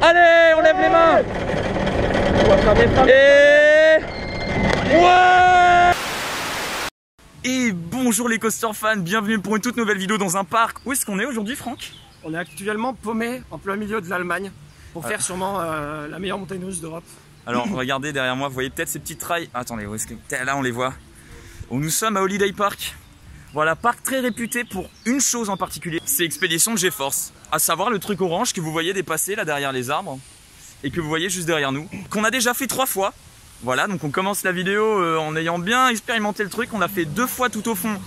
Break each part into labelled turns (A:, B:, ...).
A: Allez, on lève les mains. Et... Ouais. Et bonjour les coaster fans, bienvenue pour une toute nouvelle vidéo dans un parc. Où est-ce qu'on est aujourd'hui, Franck?
B: On est actuellement paumé en plein milieu de l'Allemagne pour faire sûrement la meilleure montagne russe d'Europe.
A: Alors regardez derrière moi, vous voyez peut-être ces petites rails. Attendez, où est-ce que... Là on les voit. Nous sommes à Holiday Park. Voilà, parc très réputé pour une chose en particulier, c'est Expédition GeForce. À savoir le truc orange que vous voyez dépasser là derrière les arbres et que vous voyez juste derrière nous. Qu'on a déjà fait 3 fois. Voilà, donc on commence la vidéo en ayant bien expérimenté le truc. On l'a fait 2 fois tout au fond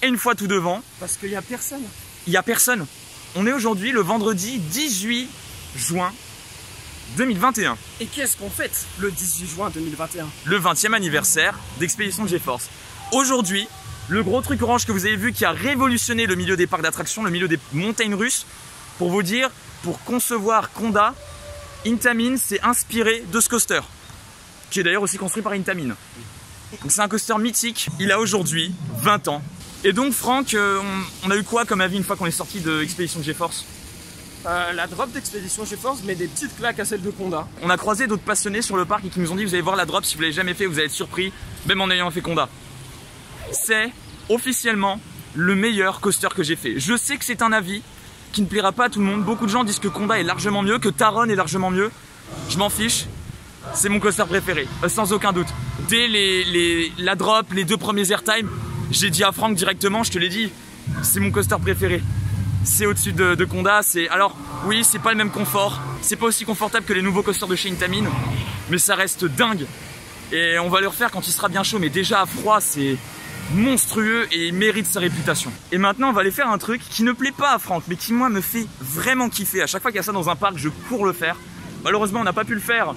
A: et 1 fois tout devant.
B: Parce qu'il n'y a personne.
A: Il n'y a personne. On est aujourd'hui le vendredi 18 juin 2021.
B: Et qu'est-ce qu'on fête le 18 juin 2021?
A: Le 20e anniversaire d'Expédition GeForce. Aujourd'hui, le gros truc orange que vous avez vu qui a révolutionné le milieu des parcs d'attractions, le milieu des montagnes russes, pour vous dire, pour concevoir Conda, Intamin s'est inspiré de ce coaster, qui est d'ailleurs aussi construit par Intamin. Donc c'est un coaster mythique, il a aujourd'hui 20 ans. Et donc Franck, on a eu quoi comme avis une fois qu'on est sorti de Expédition GeForce?
B: La drop d'Expédition GeForce met des petites claques à celle de Conda.
A: On a croisé d'autres passionnés sur le parc et qui nous ont dit vous allez voir la drop, si vous l'avez jamais fait, vous allez être surpris, même en ayant fait Conda. C'est officiellement le meilleur coaster que j'ai fait. Je sais que c'est un avis qui ne plaira pas à tout le monde. Beaucoup de gens disent que Conda est largement mieux, que Taron est largement mieux. Je m'en fiche. C'est mon coaster préféré, sans aucun doute. Dès la drop, les 2 premiers airtime, j'ai dit à Franck directement, je te l'ai dit, c'est mon coaster préféré. C'est au-dessus de Conda. Alors oui, c'est pas le même confort. C'est pas aussi confortable que les nouveaux coasters de chez Intamin, mais ça reste dingue. Et on va le refaire quand il sera bien chaud, mais déjà à froid, c'est monstrueux et il mérite sa réputation. Et maintenant, on va aller faire un truc qui ne plaît pas à Franck, mais qui moi me fait vraiment kiffer. À chaque fois qu'il y a ça dans un parc, je cours le faire. Malheureusement, on n'a pas pu le faire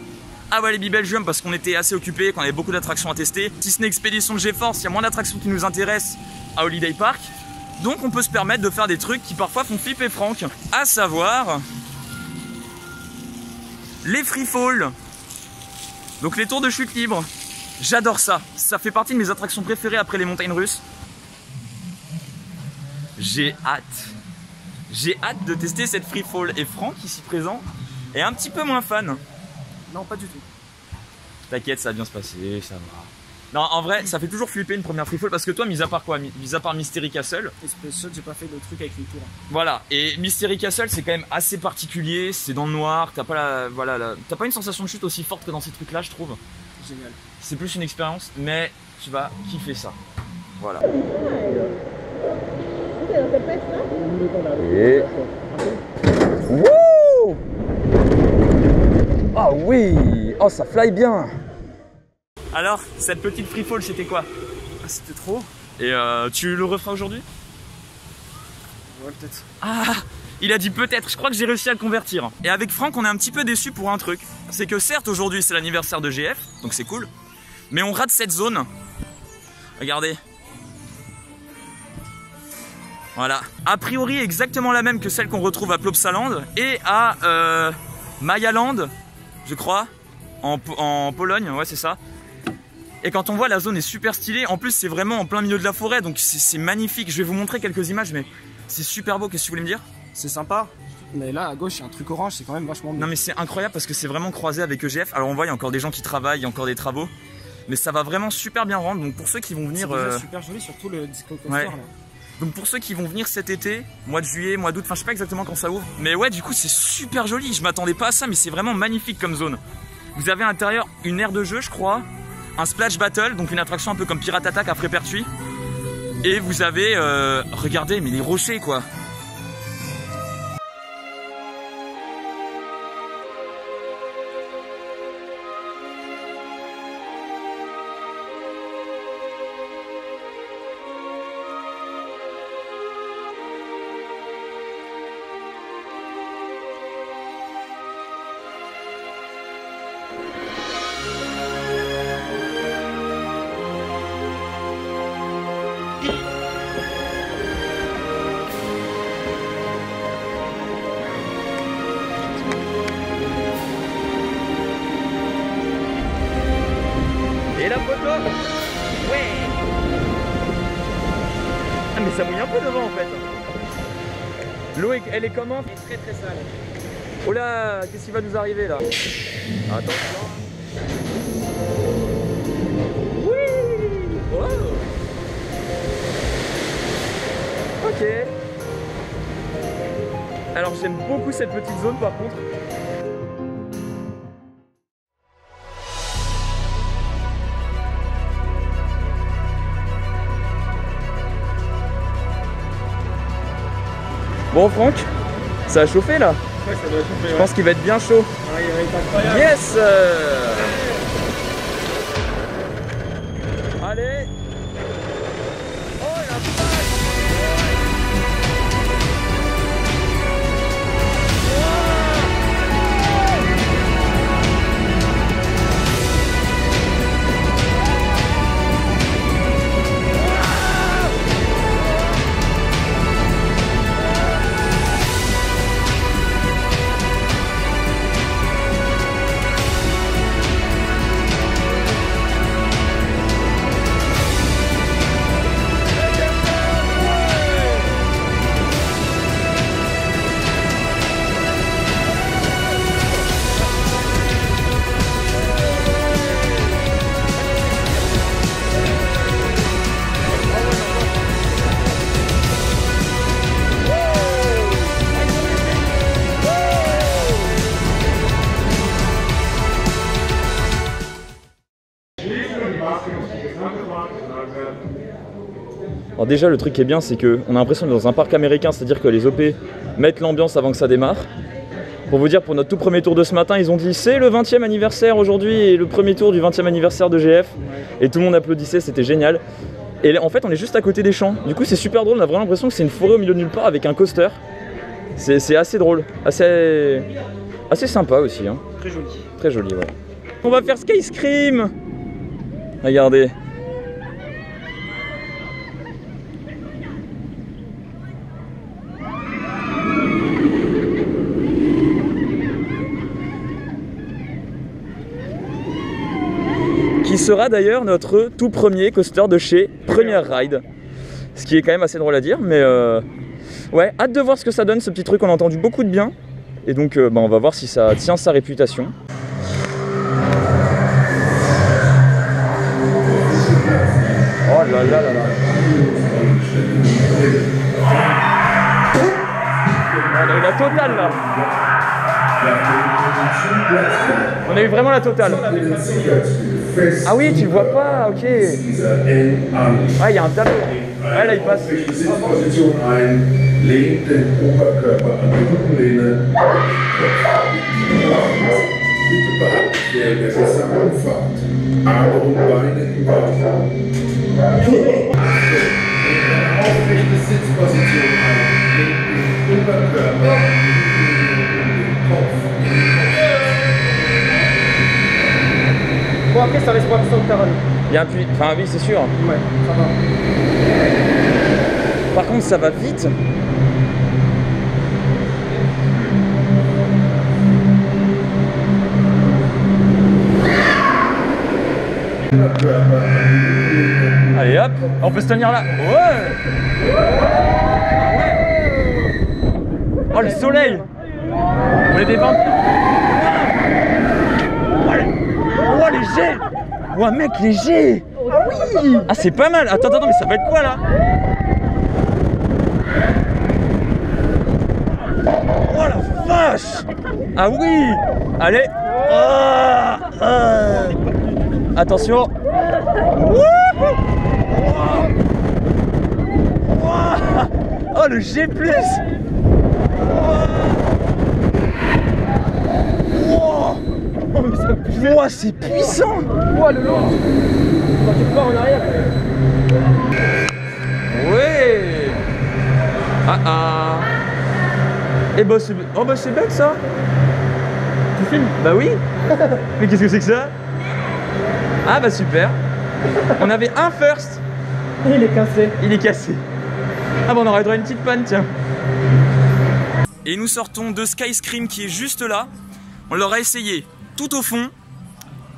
A: à Walibi Belgium parce qu'on était assez occupés, qu'on avait beaucoup d'attractions à tester. Si ce n'est Expédition de GeForce, il y a moins d'attractions qui nous intéressent à Holiday Park. Donc on peut se permettre de faire des trucs qui parfois font flipper Franck. À savoir les free fall. Donc les tours de chute libre. J'adore ça. Ça fait partie de mes attractions préférées après les montagnes russes. J'ai hâte. J'ai hâte de tester cette free fall. Et Franck, ici présent, est un petit peu moins fan.
B: Non, pas du tout.
A: T'inquiète, ça va bien se passer, ça va. Non, en vrai, ça fait toujours flipper une première free fall parce que toi, mis à part quoi? Mis à part Mystery Castle.
B: Et Special, j'ai pas fait de truc avec les tours.
A: Voilà, et Mystery Castle, c'est quand même assez particulier, c'est dans le noir, t'as pas t'as pas une sensation de chute aussi forte que dans ces trucs-là, je trouve.
B: Génial.
A: C'est plus une expérience, mais tu vas kiffer ça. Voilà. Et... Wouh! Ah oui! Oh, ça fly bien! Alors, cette petite free fall, c'était quoi?
B: Ah, c'était trop.
A: Et tu le referas aujourd'hui?
B: Ouais, peut-être.
A: Ah! Il a dit peut-être, je crois que j'ai réussi à le convertir. Et avec Franck, on est un petit peu déçu pour un truc. C'est que certes, aujourd'hui, c'est l'anniversaire de GF, donc c'est cool. Mais on rate cette zone. Regardez. Voilà. A priori, exactement la même que celle qu'on retrouve à Plopsaland et à Mayaland, je crois, en Pologne, ouais c'est ça. Et quand on voit, la zone est super stylée. En plus, c'est vraiment en plein milieu de la forêt, donc c'est magnifique. Je vais vous montrer quelques images, mais c'est super beau. Qu'est-ce que tu voulais me dire?
B: C'est sympa. Mais là, à gauche, il y a un truc orange, c'est quand même vachement bien.
A: Non mais c'est incroyable parce que c'est vraiment croisé avec EGF. Alors on voit, il y a encore des gens qui travaillent, il y a encore des travaux. Mais ça va vraiment super bien rendre. Donc pour ceux qui vont venir...
B: C'est super joli, surtout le disco coaster
A: ouais.
B: là.
A: Donc pour ceux qui vont venir cet été, mois de juillet, mois d'août, enfin je sais pas exactement quand ça ouvre. Mais ouais, du coup c'est super joli. Je m'attendais pas à ça, mais c'est vraiment magnifique comme zone. Vous avez à l'intérieur une aire de jeu, je crois. Un splash battle, donc une attraction un peu comme Pirate Attack à Frépertuis. Et vous avez... regardez, mais les rochers quoi. Et la photo? Ouais. Ah mais ça mouille un peu devant en fait. L'eau elle est comment?
B: Elle est très très sale.
A: Oh là, qu'est-ce qui va nous arriver là? Attention. Oui. Oh. Ok. Alors j'aime beaucoup cette petite zone par contre. Bon Franck, ça a chauffé là?
B: Ouais, ça doit chauffer.
A: Je pense qu'il va être bien chaud.
B: Ouais, il va être incroyable.
A: Yes. Allez. Oh la vache. Alors déjà le truc qui est bien c'est qu'on a l'impression d'être dans un parc américain, c'est-à-dire que les OP mettent l'ambiance avant que ça démarre. Pour vous dire, pour notre tout premier tour de ce matin, ils ont dit c'est le 20e anniversaire aujourd'hui et le premier tour du 20e anniversaire de GF. Et tout le monde applaudissait, c'était génial. Et là, en fait on est juste à côté des champs, du coup c'est super drôle, on a vraiment l'impression que c'est une forêt au milieu de nulle part avec un coaster. C'est assez drôle, assez sympa aussi. Hein.
B: Très joli.
A: Très joli, ouais. On va faire Sky Scream. Regardez. Qui sera d'ailleurs notre tout premier coaster de chez Première Ride. Ce qui est quand même assez drôle à dire, mais ouais, hâte de voir ce que ça donne ce petit truc, on a entendu beaucoup de bien. Et donc bah, on va voir si ça tient sa réputation. Oh là là là là. On a eu la totale là. On a eu vraiment la totale. Ah oui, tu vois pas, ok. Ah, il y a un tableau. Ouais, là il passe.
B: Bon, après, ça reste pas sur le terrain.
A: Il y a un puits. Enfin, oui, c'est sûr.
B: Ouais, ça va.
A: Par contre, ça va vite. Allez hop, on peut se tenir là. Ouais. Oh le soleil. On est des vampires. Oh les jets. Oh mec les jets. Ah oui. Ah c'est pas mal. Attends, mais ça va être quoi là? Oh la vache. Ah oui. Allez. Attention. Oh le G+. Oh c'est puissant.
B: Oh le long. Quand tu pars en arrière.
A: Ouais. Ah. Et bah c'est bête ça.
B: Tu filmes?
A: Bah oui. Mais qu'est-ce que c'est que ça? Ah bah super. On avait un first.
B: Il est cassé.
A: Il est cassé. Ah bah on aurait droit à une petite panne tiens. Et nous sortons de Sky Scream qui est juste là. On l'aura essayé tout au fond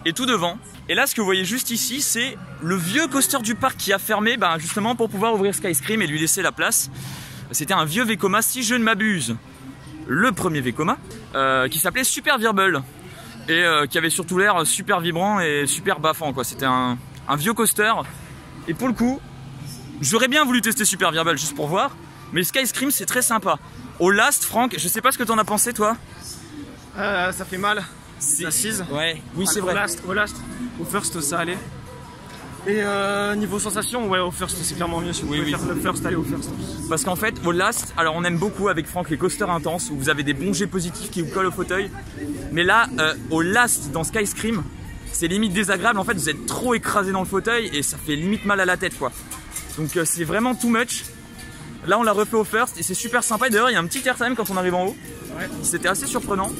A: et tout devant. Et là ce que vous voyez juste ici c'est le vieux coaster du parc qui a fermé justement pour pouvoir ouvrir Sky Scream et lui laisser la place. C'était un vieux Vekoma si je ne m'abuse. le premier Vekoma, qui s'appelait Super Virble et qui avait surtout l'air super vibrant et super baffant quoi. C'était un vieux coaster et pour le coup, j'aurais bien voulu tester Super Virble juste pour voir, mais le Skyscream c'est très sympa. Au last, Franck, je sais pas ce que t'en as pensé toi.
B: Ça fait mal. C'est assise.
A: Ouais, oui c'est vrai.
B: Au last, au first ça allait. Et niveau sensation, ouais, au first c'est clairement mieux. Si vous pouvez faire le first, allez au first.
A: Parce qu'en fait, au last, alors on aime beaucoup avec Franck les coasters intenses où vous avez des bons jets positifs qui vous collent au fauteuil. Mais là, au last dans Skyscream, c'est limite désagréable. En fait, vous êtes trop écrasé dans le fauteuil et ça fait limite mal à la tête quoi. Donc c'est vraiment too much. Là, on l'a refait au first et c'est super sympa. Et d'ailleurs, il y a un petit airtime quand on arrive en haut. Ouais. C'était assez surprenant.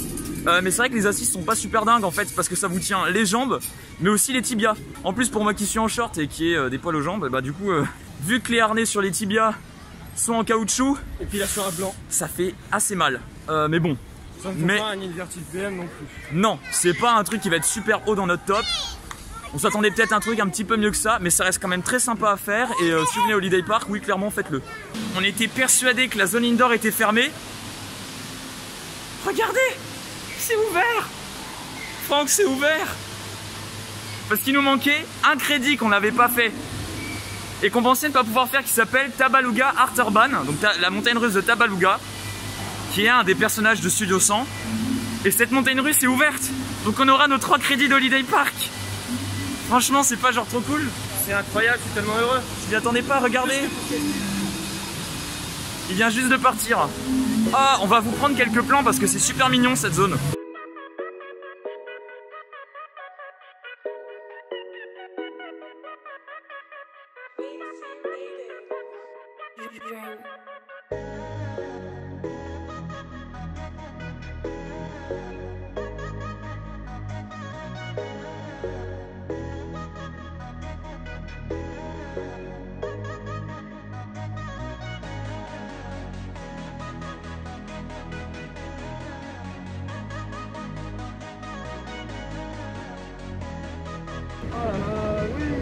A: Mais c'est vrai que les assises sont pas super dingues en fait parce que ça vous tient les jambes mais aussi les tibias. En plus pour moi qui suis en short et qui ai des poils aux jambes, bah du coup vu que les harnais sur les tibias sont en caoutchouc
B: et puis là sur un blanc,
A: ça fait assez mal. Mais bon.
B: Ça ne fait pas un inverted BM non plus.
A: Non, c'est pas un truc qui va être super haut dans notre top. On s'attendait peut-être à un truc un petit peu mieux que ça, mais ça reste quand même très sympa à faire et si vous venez au Holiday Park, oui clairement faites-le. On était persuadé que la zone indoor était fermée. Regardez! C'est ouvert! Franck, c'est ouvert! Parce qu'il nous manquait un crédit qu'on n'avait pas fait et qu'on pensait ne pas pouvoir faire qui s'appelle Tabaluga Art Urban, donc la montagne russe de Tabaluga, qui est un des personnages de Studio 100. Et cette montagne russe est ouverte, donc on aura nos 3 crédits d'Holiday Park. Franchement, c'est pas genre trop cool?
B: C'est incroyable, je suis tellement heureux.
A: Je m'y attendais pas, regardez! Il vient juste de partir. Ah, on va vous prendre quelques plans parce que c'est super mignon cette zone.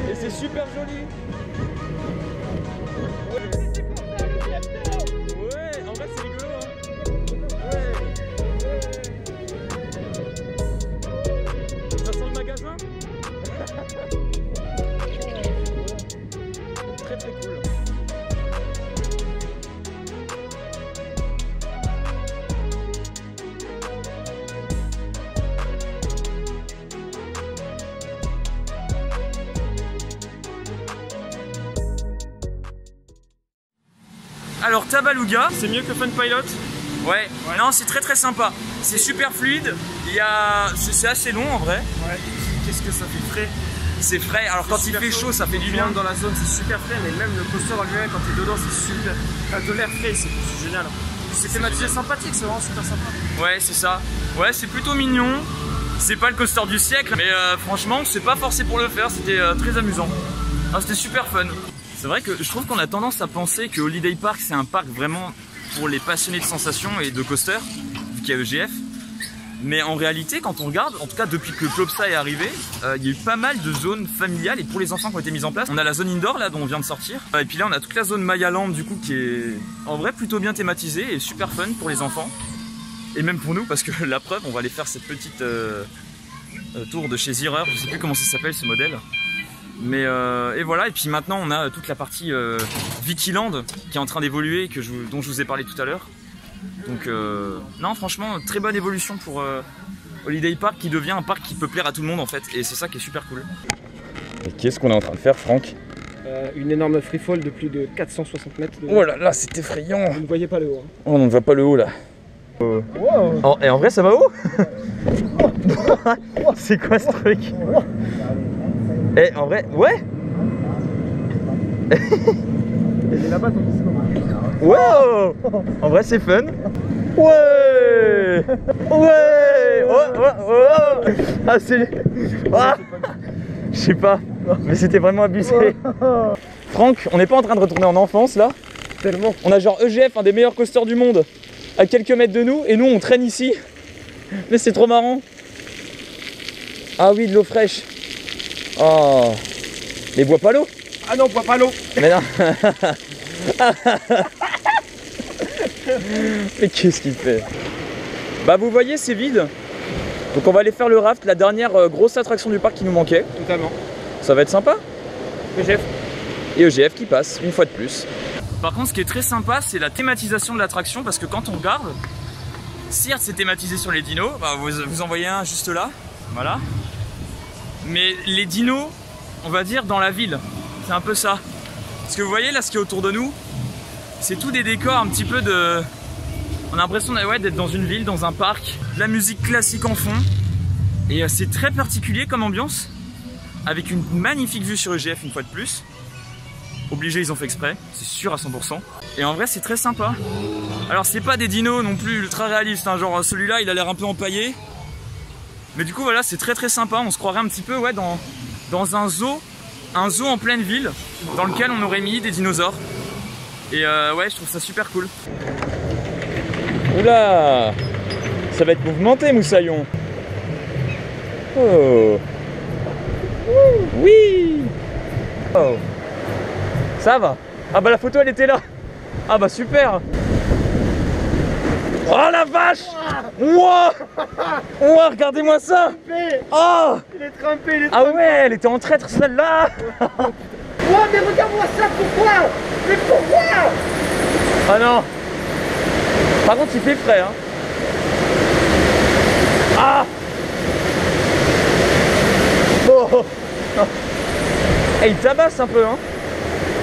A: Et c'est super joli. Ouais, en vrai c'est rigolo hein. Ouais. Ça sent le magasin. Très très cool. Alors Tabaluga,
B: c'est mieux que Fun Pilot.
A: Ouais, non c'est très très sympa. C'est super fluide, c'est assez long en vrai.
B: Ouais, qu'est-ce que ça fait frais.
A: C'est frais, alors quand il fait chaud ça fait du bien.
B: Dans la zone c'est super frais, mais même le coaster en lui-même quand t'es dedans c'est super. T'as de l'air frais, c'est génial. C'est thématisé sympathique, c'est vraiment super sympa.
A: Ouais c'est ça, ouais c'est plutôt mignon. C'est pas le coaster du siècle, mais franchement c'est pas forcé pour le faire, c'était très amusant. Ah, c'était super fun. C'est vrai que je trouve qu'on a tendance à penser que Holiday Park c'est un parc vraiment pour les passionnés de sensations et de coaster, vu qu'il y a EGF. Mais en réalité, quand on regarde, en tout cas depuis que Plopsa est arrivé, il y a eu pas mal de zones familiales et pour les enfants qui ont été mises en place. On a la zone indoor là dont on vient de sortir. Et puis là on a toute la zone Maya Land du coup qui est en vrai plutôt bien thématisée et super fun pour les enfants. Et même pour nous parce que la preuve, on va aller faire cette petite tour de chez Zierer, je sais plus comment ça s'appelle ce modèle. Mais et voilà, et puis maintenant on a toute la partie Vikiland qui est en train d'évoluer, dont je vous ai parlé tout à l'heure. Donc non franchement très bonne évolution pour Holiday Park qui devient un parc qui peut plaire à tout le monde en fait, et c'est ça qui est super cool. Et qu'est-ce qu'on est en train de faire Franck?
B: Une énorme freefall de plus de 460 mètres.
A: Oh là là, c'est effrayant.
B: Vous ne voyez pas le haut. Hein.
A: Oh, on ne voit pas le haut là. Wow. Et en vrai ça va où? C'est quoi ce truc? Eh en vrai, ouais.
B: Et là-bas ton disco.
A: Wow. En vrai c'est fun. Ouais. Ouais. Oh. Ah c'est... Ah. Je sais pas, mais c'était vraiment abusé. Franck, on n'est pas en train de retourner en enfance là?
B: Tellement.
A: On a genre EGF, un des meilleurs coasters du monde, à quelques mètres de nous, et nous on traîne ici. Mais c'est trop marrant. Ah oui, de l'eau fraîche. Oh. Mais bois pas l'eau.
B: Ah non, bois pas l'eau.
A: Mais non. Mais qu'est-ce qu'il fait? Bah vous voyez c'est vide. Donc on va aller faire le raft, la dernière grosse attraction du parc qui nous manquait.
B: Totalement.
A: Ça va être sympa.
B: EGF.
A: Et EGF qui passe, une fois de plus. Par contre ce qui est très sympa c'est la thématisation de l'attraction parce que quand on regarde, certes c'est thématisé sur les dinos, bah, vous en voyez un juste là, voilà. Mais les dinos, on va dire dans la ville, c'est un peu ça. Parce que vous voyez là ce qui est autour de nous, c'est tout des décors un petit peu de... On a l'impression d'être dans une ville, dans un parc, de la musique classique en fond. Et c'est très particulier comme ambiance, avec une magnifique vue sur EGF une fois de plus. Obligé, ils ont fait exprès, c'est sûr à 100%. Et en vrai c'est très sympa. Alors c'est pas des dinos non plus ultra réalistes, hein, genre celui-là il a l'air un peu empaillé. Mais du coup voilà, c'est très sympa, on se croirait un petit peu ouais, dans un zoo en pleine ville, dans lequel on aurait mis des dinosaures. Et ouais, je trouve ça super cool. Oula, ça va être mouvementé Moussaillon. Oh. Oui. Oh. Ça va. Ah bah la photo elle était là. Ah bah super. Oh la vache. Wow. Wow, regardez-moi ça. Oh.
B: Il est trempé,
A: Ah ouais, elle était en traître celle-là.
B: Oh mais regarde-moi ça, pourquoi? Mais pourquoi?
A: Ah non. Par contre il fait frais hein. Ah. Oh. Et il tabasse un peu hein.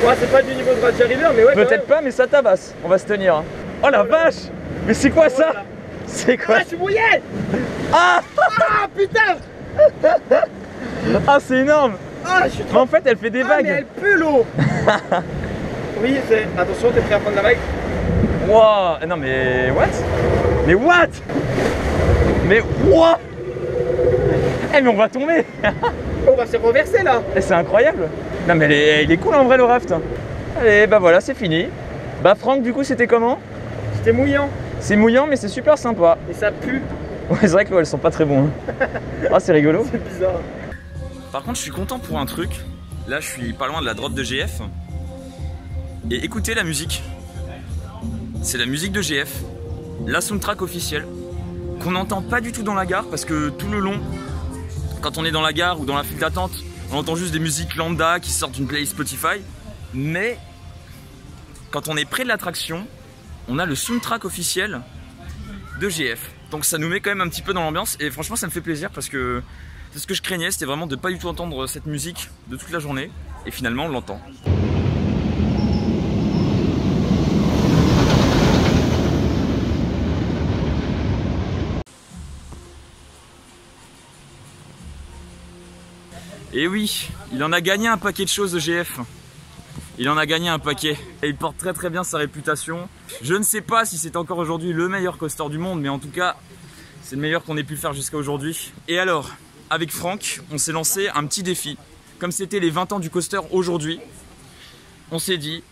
B: Ouais, c'est pas du niveau de Roger River, mais ouais.
A: Peut-être pas, mais ça tabasse. On va se tenir. Hein. Oh la vache. Mais c'est quoi ça?
B: Voilà.
A: C'est quoi?
B: Ah, je suis mouillé.
A: Ah.
B: Ah putain.
A: Ah c'est énorme.
B: Ah, je suis
A: Mais
B: trop...
A: en fait elle fait des vagues.
B: Mais elle pue l'eau. Oui, c'est... Attention, t'es prêt à prendre la vague?
A: Wow. Non mais what? Mais what? Mais what? Eh mais on va tomber.
B: On va se renverser là.
A: Eh, c'est incroyable. Non mais il est cool en vrai le raft. Allez bah voilà c'est fini. Bah Franck du coup c'était comment?
B: C'était mouillant.
A: C'est mouillant mais c'est super sympa.
B: Et ça pue.
A: Ouais c'est vrai que l'eau elles sont pas très bons. Hein. Ah c'est rigolo.
B: C'est bizarre.
A: Par contre je suis content pour un truc. Là je suis pas loin de la drop de GF. Et écoutez la musique. C'est la musique de GF. La soundtrack officielle. Qu'on n'entend pas du tout dans la gare parce que tout le long, quand on est dans la gare ou dans la file d'attente, on entend juste des musiques lambda qui sortent d'une playlist Spotify. Mais quand on est près de l'attraction, on a le soundtrack officiel de GF. Donc ça nous met quand même un petit peu dans l'ambiance et franchement ça me fait plaisir parce que c'est ce que je craignais, c'était vraiment de pas du tout entendre cette musique de toute la journée et finalement on l'entend. Et oui, il en a gagné un paquet de choses EGF. Il en a gagné un paquet. Et il porte très bien sa réputation. Je ne sais pas si c'est encore aujourd'hui le meilleur coaster du monde, mais en tout cas, c'est le meilleur qu'on ait pu faire jusqu'à aujourd'hui. Et alors, avec Franck, on s'est lancé un petit défi. Comme c'était les 20 ans du coaster aujourd'hui, on s'est dit,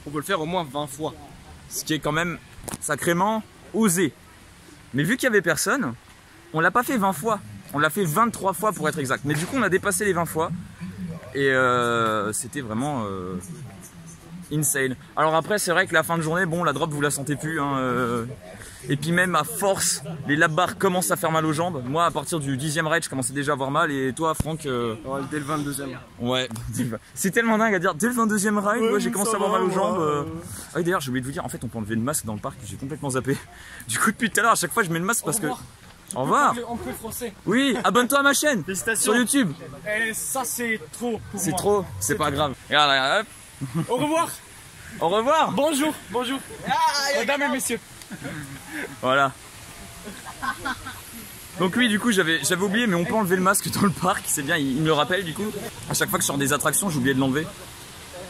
B: on peut le faire au moins 20 fois.
A: Ce qui est quand même sacrément osé. Mais vu qu'il n'y avait personne, on l'a pas fait 20 fois. On l'a fait 23 fois pour être exact. Mais du coup, on a dépassé les 20 fois. Et c'était vraiment insane. Alors après, c'est vrai que la fin de journée, bon, la drop, vous la sentez plus. Hein, et puis même à force, les lap bars commencent à faire mal aux jambes. Moi, à partir du 10e ride, je commençais déjà à avoir mal. Et toi, Franck
B: dès le 22e.
A: Ouais, c'est tellement dingue à dire. Dès le 22e ride, ouais, j'ai commencé à avoir mal aux jambes. Ah oui, d'ailleurs, j'ai oublié de vous dire, en fait, on peut enlever le masque dans le parc. J'ai complètement zappé. Du coup, depuis tout à l'heure, à chaque fois, je mets le masque parce que... Au revoir.
B: On peut français.
A: Oui, abonne-toi à ma chaîne.
B: Félicitations.
A: Sur YouTube.
B: Et ça c'est trop pour moi.
A: C'est trop, c'est pas grave. Regarde, hop.
B: Au revoir.
A: Au revoir.
B: Bonjour. Bonjour. Mesdames et messieurs.
A: Voilà. Donc oui, du coup, j'avais oublié, mais on peut enlever le masque dans le parc. C'est bien, il me le rappelle du coup. À chaque fois que je sors des attractions, j'ai oublié de l'enlever.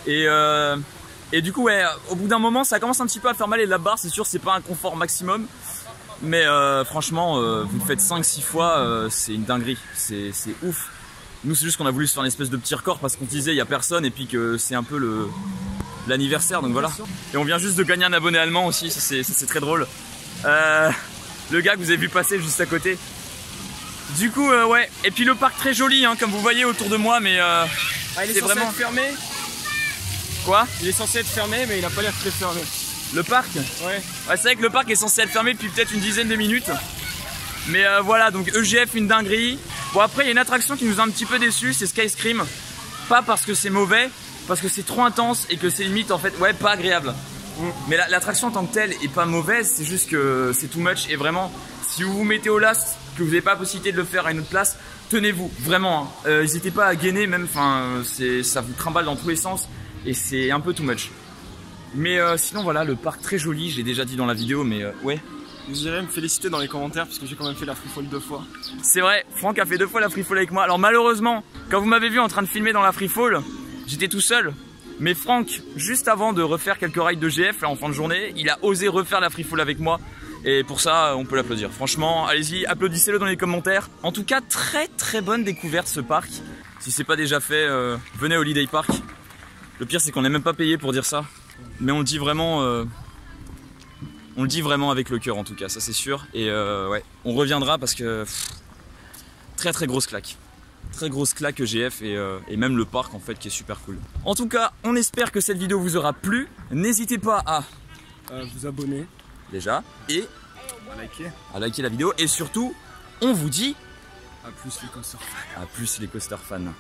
A: Et du coup, ouais, au bout d'un moment, ça commence un petit peu à faire mal les lap bars. C'est sûr, c'est pas un confort maximum. Mais franchement, vous le faites 5-6 fois, c'est une dinguerie, c'est ouf. Nous c'est juste qu'on a voulu se faire une espèce de petit record parce qu'on disait il n'y a personne et puis que c'est un peu l'anniversaire, donc voilà. Et on vient juste de gagner un abonné allemand aussi, ça c'est très drôle. Le gars que vous avez vu passer juste à côté. Du coup, ouais, et puis le parc très joli, hein, comme vous voyez autour de moi, mais
B: c'est vraiment fermé.
A: Quoi?
B: Il est censé être fermé, mais il n'a pas l'air très fermé.
A: Le parc?
B: Ouais.
A: Ouais, c'est vrai que le parc est censé être fermé depuis peut-être une dizaine de minutes. Mais voilà, donc EGF, une dinguerie. Bon, après, il y a une attraction qui nous a un petit peu déçus, c'est Sky Scream. Pas parce que c'est mauvais, parce que c'est trop intense et que c'est limite en fait, ouais, pas agréable. Mais l'attraction en tant que telle est pas mauvaise, c'est juste que c'est too much. Et vraiment, si vous vous mettez au last, que vous n'avez pas la possibilité de le faire à une autre place, tenez-vous, vraiment. Hein. N'hésitez pas à gainer même, enfin, ça vous trimballe dans tous les sens et c'est un peu too much. Mais sinon voilà, le parc très joli, j'ai déjà dit dans la vidéo, mais ouais.
B: Vous irez me féliciter dans les commentaires puisque j'ai quand même fait la free fall 2 fois.
A: C'est vrai, Franck a fait 2 fois la free fall avec moi. Alors malheureusement, quand vous m'avez vu en train de filmer dans la free fall, j'étais tout seul. Mais Franck, juste avant de refaire quelques rides de GF là en fin de journée, il a osé refaire la free fall avec moi. Et pour ça, on peut l'applaudir. Franchement, allez-y, applaudissez-le dans les commentaires. En tout cas, très bonne découverte ce parc. Si c'est pas déjà fait, venez au Holiday Park. Le pire, c'est qu'on n'est même pas payé pour dire ça. Mais on le dit vraiment... on le dit vraiment avec le cœur en tout cas, ça c'est sûr. Et ouais, on reviendra parce que très grosse claque. Très grosse claque EGF et même le parc en fait qui est super cool. En tout cas, on espère que cette vidéo vous aura plu. N'hésitez pas à
B: vous abonner
A: déjà et
B: à
A: liker la vidéo. Et surtout, on vous dit
B: à plus les coaster fans.
A: À plus les coaster fans.